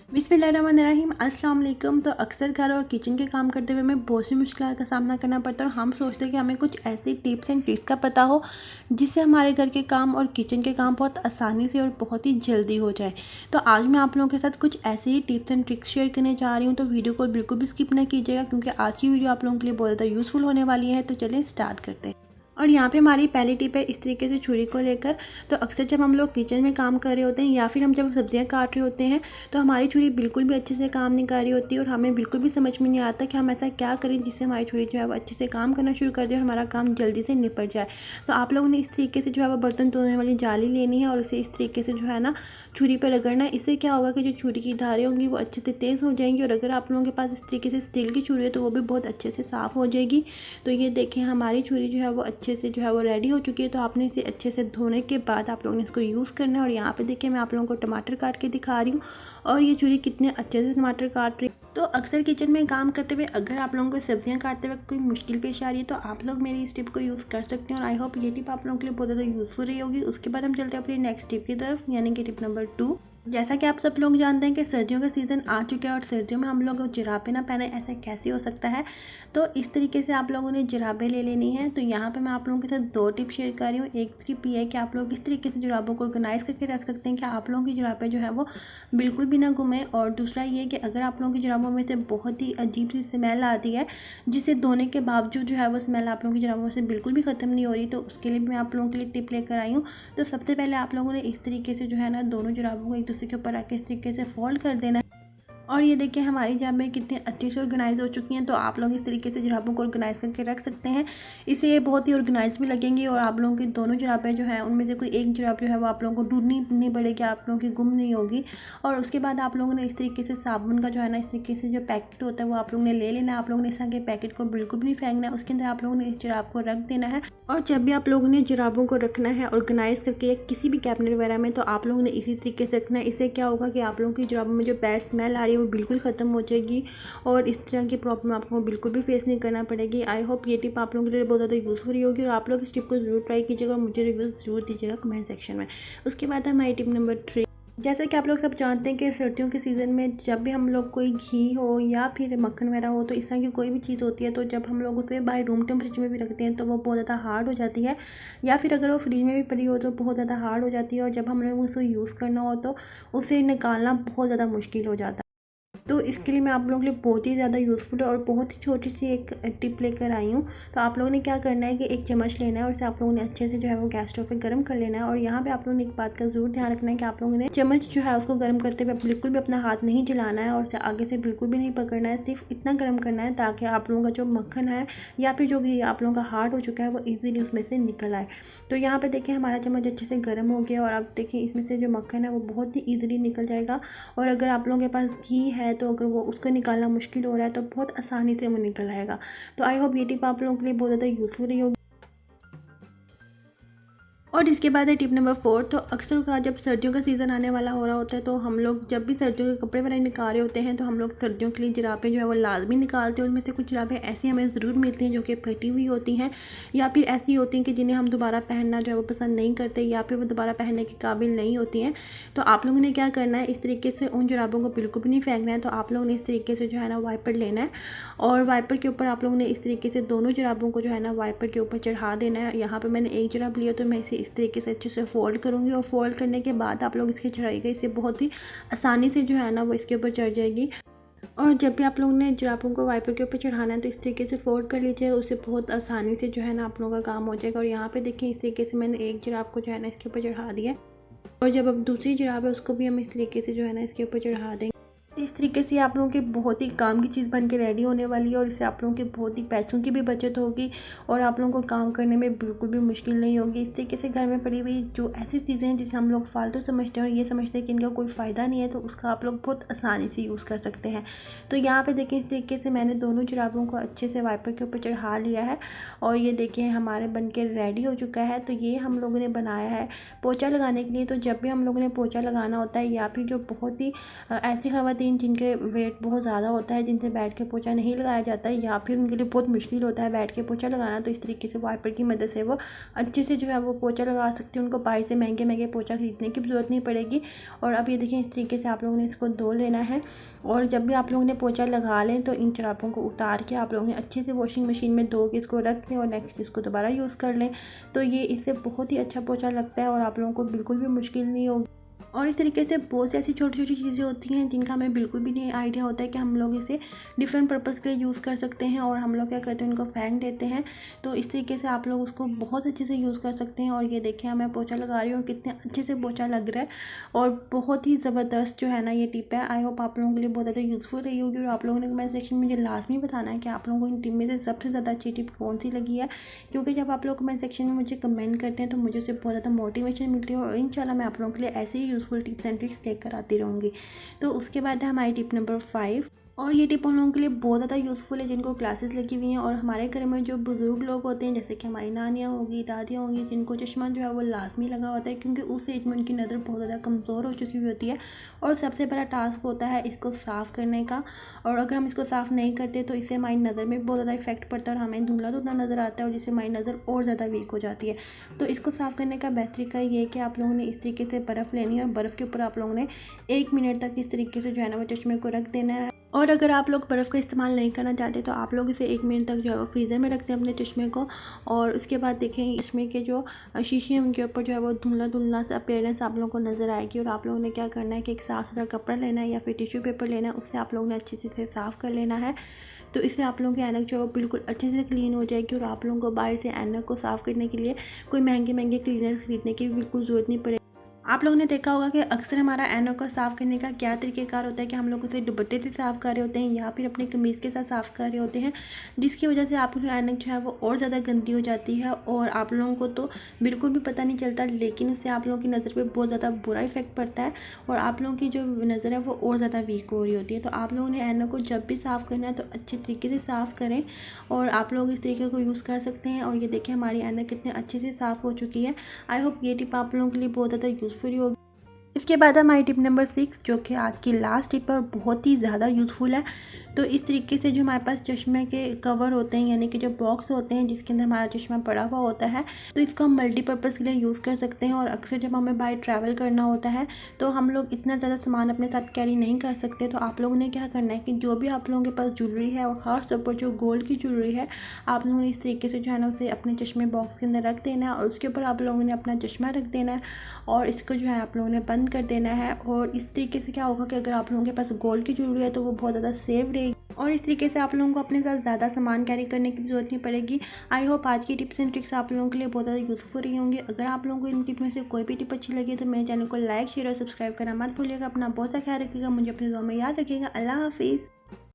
बिस्मिल्लाहिर्रहमानिर्रहीम अस्सलाम वालेकुम। तो अक्सर घर और किचन के काम करते हुए हमें बहुत सी मुश्किल का सामना करना पड़ता है और हम सोचते हैं कि हमें कुछ ऐसी टिप्स एंड ट्रिक्स का पता हो जिससे हमारे घर के काम और किचन के काम बहुत आसानी से और बहुत ही जल्दी हो जाए। तो आज मैं आप लोगों के साथ कुछ ऐसे ही टिप्स एंड ट्रिक्स शेयर करने जा रही हूँ, तो वीडियो को बिल्कुल भी स्किप ना कीजिएगा क्योंकि आज की वीडियो आप लोगों के लिए बहुत ज़्यादा यूज़फुल होने वाली है। तो चलिए स्टार्ट करते हैं। और यहाँ पे हमारी पहली टिप है इस तरीके से छुरी को लेकर। तो अक्सर जब हम लोग किचन में काम कर रहे होते हैं या फिर हम जब सब्जियां काट रहे होते हैं तो हमारी छुरी बिल्कुल भी अच्छे से काम नहीं कर रही होती और हमें बिल्कुल भी समझ में नहीं आता कि हम ऐसा क्या करें जिससे हमारी छुरी जो है वो अच्छे से काम करना शुरू कर दे और हमारा काम जल्दी से निपट जाए। तो आप लोगों ने इस तरीके से जो है वो बर्तन धोने वाली जाली लेनी है और उसे इस तरीके से जो है ना छुरी पर रगड़ना है। इससे क्या होगा कि जो छुरी की धारें होंगी वो अच्छे से तेज़ हो जाएंगी और अगर आप लोगों के पास इस तरीके से स्टील की छुरी है तो वो भी बहुत अच्छे से साफ़ हो जाएगी। तो ये देखें हमारी छुरी जो है वो अच्छे से जो है वो रेडी हो चुकी है। तो आपने इसे अच्छे से धोने के बाद आप लोगों ने इसको यूज़ करना है। और यहाँ पे देखिए मैं आप लोगों को टमाटर काट के दिखा रही हूँ और ये छुरी कितने अच्छे से टमाटर काट रही है। तो अक्सर किचन में काम करते हुए अगर आप लोगों को सब्जियां काटते वक्त कोई मुश्किल पेश आ रही है तो आप लोग मेरी इस टिप को यूज़ कर सकते हैं और आई होप ये टिप आप लोगों के लिए बहुत ज़्यादा यूज़फुल रही होगी। उसके बाद हम चलते हैं अपनी नेक्स्ट टिप की तरफ, यानी कि टिप नंबर 2। जैसा कि आप सब लोग जानते हैं कि सर्दियों का सीज़न आ चुका है और सर्दियों में हम लोग जुराबें ना पहने ऐसा कैसे हो सकता है। तो इस तरीके से आप लोगों ने जुराबें ले लेनी है। तो यहाँ पे मैं आप लोगों के साथ 2 टिप शेयर कर रही हूँ। एक टिप ये है कि आप लोग इस तरीके से जुराबों को ऑर्गेनाइज़ करके रख सकते हैं कि आप लोगों की जुराबें जो है वो बिल्कुल भी ना घूमें। और दूसरा ये कि अगर आप लोगों की जुराबों में से बहुत ही अजीब सी स्मेल आती है जिसे धोने के बावजूद जो है वो स्मेल आप लोगों की जुराबों से बिल्कुल भी ख़त्म नहीं हो रही, तो उसके लिए भी मैं आप लोगों के लिए टिप लेकर आई हूँ। तो सबसे पहले आप लोगों ने इस तरीके से जो है ना दोनों जुराबों को एक दूसरे के ऊपर रख के इस तरीके से फोल्ड कर देना है। और ये देखिए हमारी जुराबें कितनी अच्छे से ऑर्गेनाइज हो चुकी हैं। तो आप लोग इस तरीके से जुराबों को ऑर्गेनाइज करके रख सकते हैं। इससे ये बहुत ही ऑर्गेनाइज भी लगेंगी और आप लोगों की दोनों जुराबें जो हैं उनमें से कोई एक जुराब जो है वो आप लोगों को ढूंढनी नहीं पड़ेगी, आप लोगों की गुम नहीं होगी। और उसके बाद आप लोगों ने इस तरीके से साबुन का जो है ना इस तरीके से जो पैकेट होता है वो आप लोगों ने ले लेना है। आप लोगों ने इस तरह के पैकेट को बिल्कुल भी नहीं फेंकना है, उसके अंदर आप लोगों ने इस जुराब को रख देना है। और जब भी आप लोगों ने जुराबों को रखना है ऑर्गेनाइज करके किसी भी कैबिनेट वगैरह में तो आप लोगों ने इसी तरीके से रखना है। इससे क्या होगा कि आप लोगों की जुराबों में जो बैड स्मेल आ रही है वो बिल्कुल ख़त्म हो जाएगी और इस तरह की प्रॉब्लम आपको बिल्कुल भी फेस नहीं करना पड़ेगी। आई होप ये टिप आप लोगों के लिए बहुत ज़्यादा यूज़फुल होगी और आप लोग इस टिप को ज़रूर ट्राई कीजिएगा और मुझे रिव्यू ज़रूर दीजिएगा कमेंट सेक्शन में। उसके बाद है हमारी टिप नंबर 3। जैसा कि आप लोग सब जानते हैं कि सर्दियों के सीज़न में जब भी हम लोग कोई घी हो या फिर मक्खन वगैरह हो तो इस तरह की कोई भी चीज़ होती है तो जब हम लोग उसे बाहर रूम टेम्परेचर में भी रखते हैं तो वो बहुत ज़्यादा हार्ड हो जाती है या फिर अगर वो फ्रिज में भी पड़ी हो तो बहुत ज़्यादा हार्ड हो जाती है और जब हम लोग उसे यूज़ करना हो तो उसे निकालना बहुत ज़्यादा मुश्किल हो जाता है। तो इसके लिए मैं आप लोगों के लिए बहुत ही ज़्यादा यूज़फुल और बहुत ही छोटी सी एक टिप लेकर आई हूँ। तो आप लोगों ने क्या करना है कि एक चम्मच लेना है और इसे आप लोगों ने अच्छे से जो है वो गैस स्टोव पे गर्म कर लेना है। और यहाँ पे आप लोगों ने एक बात का ज़रूर ध्यान रखना है कि आप लोगों ने चम्मच जो है उसको गर्म करते हुए बिल्कुल भी अपना हाथ नहीं जलाना है और उसे आगे से बिल्कुल भी नहीं पकड़ना है, सिर्फ इतना गर्म करना है ताकि आप लोगों का जो मक्खन है या फिर जो भी आप लोगों का हार्ड हो चुका है वो ईजिली उसमें से निकल आए। तो यहाँ पर देखिए हमारा चम्मच अच्छे से गर्म हो गया और अब देखिए इसमें से जो मक्खन है वो बहुत ही ईजिली निकल जाएगा। और अगर आप लोगों के पास घी है तो अगर वो उसको निकालना मुश्किल हो रहा है तो बहुत आसानी से वो निकल आएगा। तो आई होप ये टिप आप लोगों के लिए बहुत ज़्यादा यूज़फुल रही होगी। और इसके बाद है टिप नंबर 4। तो अक्सर का जब सर्दियों का सीज़न आने वाला हो रहा होता है तो हम लोग जब भी सर्दियों के कपड़े वगैरह निकाल रहे होते हैं तो हम लोग सर्दियों के लिए जुराबें जो है वो लाजमी निकालते हैं। उनमें से कुछ जुराबें ऐसी हमें ज़रूर मिलती हैं जो कि फटी हुई होती हैं या फिर ऐसी होती हैं कि जिन्हें हम दोबारा पहनना जो है वो पसंद नहीं करते या फिर वो दोबारा पहनने के काबिल नहीं होती हैं। तो आप लोगों ने क्या करना है इस तरीके से उन जुराबों को बिल्कुल भी नहीं फेंकना है। तो आप लोगों ने इस तरीके से जो है ना वाइपर लेना है और वाइपर के ऊपर आप लोगों ने इस तरीके से दोनों जुराबों को जो है ना वाइपर के ऊपर चढ़ा देना है। यहाँ पर मैंने एक जुराब लिया तो मैं इसे इस तरीके से अच्छे से फोल्ड करूँगी और फोल्ड करने के बाद आप लोग इसकी चढ़ाइएगा, इससे बहुत ही आसानी से जो है ना वो इसके ऊपर चढ़ जाएगी। और जब भी आप लोगों ने जुराबों को वाइपर के ऊपर चढ़ाना है तो इस तरीके से फोल्ड कर लीजिएगा, उससे बहुत आसानी से जो है ना आप लोगों का काम हो जाएगा। और यहाँ पे देखिए इस तरीके से मैंने एक जुराब को जो है ना इसके ऊपर चढ़ा दिया और जब अब दूसरी जुराब है उसको भी हम इस तरीके से जो है ना इसके ऊपर चढ़ा देंगे। इस तरीके से आप लोगों की बहुत ही काम की चीज़ बन के रेडी होने वाली है और इससे आप लोगों की बहुत ही पैसों की भी बचत होगी और आप लोगों को काम करने में बिल्कुल भी मुश्किल नहीं होगी। इस तरीके से घर में पड़ी हुई जो ऐसी चीज़ें हैं जिसे हम लोग फालतू समझते हैं और ये समझते हैं कि इनका कोई फ़ायदा नहीं है तो उसका आप लोग बहुत आसानी से यूज़ कर सकते हैं। तो यहाँ पे देखिए इस तरीके से मैंने दोनों जुराबों को अच्छे से वाइपर के ऊपर चढ़ा लिया है और ये देखिए हमारे बन के रेडी हो चुका है। तो ये हम लोगों ने बनाया है पोछा लगाने के लिए। तो जब भी हम लोगों ने पोछा लगाना होता है या फिर जो बहुत ही ऐसी खवातीन खातन जिनके वेट बहुत ज़्यादा होता है, जिनसे बैठ के पोछा नहीं लगाया जाता है या फिर उनके लिए बहुत मुश्किल होता है बैठ के पोछा लगाना, तो इस तरीके से वाइपर की मदद से वो अच्छे से जो है वो पोछा लगा सकते हैं। उनको बाहर से महंगे महंगे पोछा खरीदने की ज़रूरत नहीं पड़ेगी। और अब ये देखिए इस तरीके से आप लोगों ने इसको धो लेना है। और जब भी आप लोगों ने पोछा लगा लें तो इन चरापों को उतार के आप लोगों ने अच्छे से वॉशिंग मशीन में धो के इसको रख लें और नेक्स्ट इसको दोबारा यूज़ कर लें। तो ये इससे बहुत ही अच्छा पोछा लगता है और आप लोगों को बिल्कुल भी मुश्किल नहीं होगी। और इस तरीके से बहुत सी ऐसी छोटी छोटी चीज़ें होती हैं जिनका हमें बिल्कुल भी नहीं आइडिया होता है कि हम लोग इसे डिफरेंट पर्पज़ के लिए यूज़ कर सकते हैं और हम लोग क्या करते हैं उनको फेंक देते हैं। तो इस तरीके से आप लोग उसको बहुत अच्छे से यूज़ कर सकते हैं। और ये देखिए मैं पोछा लगा रही हूँ, कितने अच्छे से पोछा लग रहा है और बहुत ही ज़बरदस्त जो है ना ये टिप है। आई होप आप लोगों के लिए बहुत ज़्यादा यूज़फुल रही होगी। और आप लोगों ने कमेंट सेक्शन में मुझे लाजमी बताना है कि आप लोगों को इन टिप में से सबसे ज़्यादा अच्छी टिप कौन सी लगी है, क्योंकि जब आप लोग कमेंट सेक्शन में मुझे कमेंट करते हैं तो मुझे उससे बहुत ज़्यादा मोटिवेशन मिलती है। और इंशाल्लाह मैं आप लोगों के लिए ऐसे ही यूज़फुल टिप्स एंड ट्रिक्स लेकर आती रहूँगी। तो उसके बाद है हमारी टिप नंबर 5। और ये टिप उन लोगों के लिए बहुत ज़्यादा यूज़फुल है जिनको क्लासेस लगी हुई हैं और हमारे घर में जो बुज़ुर्ग लोग होते हैं जैसे कि हमारी नानियाँ होगी, दादियाँ होंगी, जिनको चश्मा जो है वो लाजमी लगा होता है क्योंकि उस एज में उनकी नज़र बहुत ज़्यादा कमज़ोर हो चुकी हुई होती है। और सबसे बड़ा टास्क होता है इसको साफ़ करने का। और अगर हम इसको साफ़ नहीं करते तो इससे हमारी नज़र में बहुत ज़्यादा इफेक्ट पड़ता है और हमें धुंधला धुंधला नज़र आता है और जिससे हमारी नज़र और ज़्यादा वीक हो जाती है। तो इसको साफ़ करने का बेस्ट तरीका ये है कि आप लोगों ने इस तरीके से बर्फ़ लेनी है और बर्फ़ के ऊपर आप लोगों ने 1 मिनट तक इस तरीके से जो है ना वो चश्मे को रख देना है। और अगर आप लोग बर्फ़ का इस्तेमाल नहीं करना चाहते तो आप लोग इसे 1 मिनट तक जो है वो फ्रीज़र में रख दें अपने चश्मे को। और उसके बाद देखें चश्मे के जो शीशे हैं उनके ऊपर जो है वो धुंधला धुंधला सा अपीयरेंस आप लोगों को नज़र आएगी। और आप लोगों ने क्या करना है कि एक साफ़ सुथरा कपड़ा लेना है या फिर टिश्यू पेपर लेना है, उससे आप लोगों ने अच्छे से साफ़ कर लेना है। तो इससे आप लोगों की ऐनक जो है बिल्कुल अच्छे से क्लीन हो जाएगी और आप लोगों को बाहर से ऐनक को साफ़ करने के लिए कोई महंगे महंगे क्लीनर खरीदने की बिल्कुल ज़रूरत नहीं पड़ेगी। आप लोगों ने देखा होगा कि अक्सर हमारा ऐनक को साफ़ करने का क्या तरीक़ेकार होता है कि हम लोग उसे दुपट्टे से साफ़ कर रहे होते हैं या फिर अपने कमीज़ के साथ साफ़ कर रहे होते हैं, जिसकी वजह से आप लोगों की ऐनक जो है वो और ज़्यादा गंदी हो जाती है और आप लोगों को तो बिल्कुल भी पता नहीं चलता, लेकिन उससे आप लोगों की नज़र पे बहुत ज़्यादा बुरा इफेक्ट पड़ता है और आप लोगों की जो नज़र है वो और ज़्यादा वीक हो रही होती है। तो आप लोगों ने ऐनक को जब भी साफ़ करना है तो अच्छे तरीके से साफ़ करें और आप लोग इस तरीके को यूज़ कर सकते हैं। और ये देखिए हमारी ऐनक कितने अच्छे से साफ़ हो चुकी है। आई होप ये टिप आप लोगों के लिए बहुत ज़्यादा यूज़फुल होगी। इसके बाद हमारी टिप नंबर 6 जो कि आज की लास्ट टिप है और बहुत ही ज़्यादा यूज़फुल है। तो इस तरीके से जो हमारे पास चश्मे के कवर होते हैं यानी कि जो बॉक्स होते हैं जिसके अंदर हमारा चश्मा पड़ा हुआ होता है, तो इसको हम मल्टीपर्पज़ के लिए यूज़ कर सकते हैं। और अक्सर जब हमें बाहर ट्रैवल करना होता है तो हम लोग इतना ज़्यादा सामान अपने साथ कैरी नहीं कर सकते। तो आप लोगों ने क्या करना है कि जो भी आप लोगों के पास ज्वेलरी है और ख़ास तौर पर जो गोल्ड की ज्वेलरी है, आप लोगों ने इस तरीके से जो है ना उसे अपने चश्मे बॉक्स के अंदर रख देना है और उसके ऊपर आप लोगों ने अपना चश्मा रख देना है और इसको जो है आप लोगों ने बंद कर देना है। और इस तरीके से क्या होगा कि अगर आप लोगों के पास गोल्ड की ज्वेलरी है तो वो बहुत ज़्यादा सेफ रहेगी और इस तरीके से आप लोगों को अपने साथ ज़्यादा सामान कैरी करने की ज़रूरत नहीं पड़ेगी। आई होप आज की टिप्स एंड ट्रिक्स आप लोगों के लिए बहुत ज़्यादा यूज़फुल रही होंगी। अगर आप लोगों को इन टिप में से कोई भी टिप अच्छी लगी तो मेरे चैनल को लाइक शेयर और सब्सक्राइब करना मत भूलिएगा। अपना बहुत सा ख्याल रखिएगा, मुझे अपनी दुआ में याद रखिएगा। अल्लाह हाफिज़।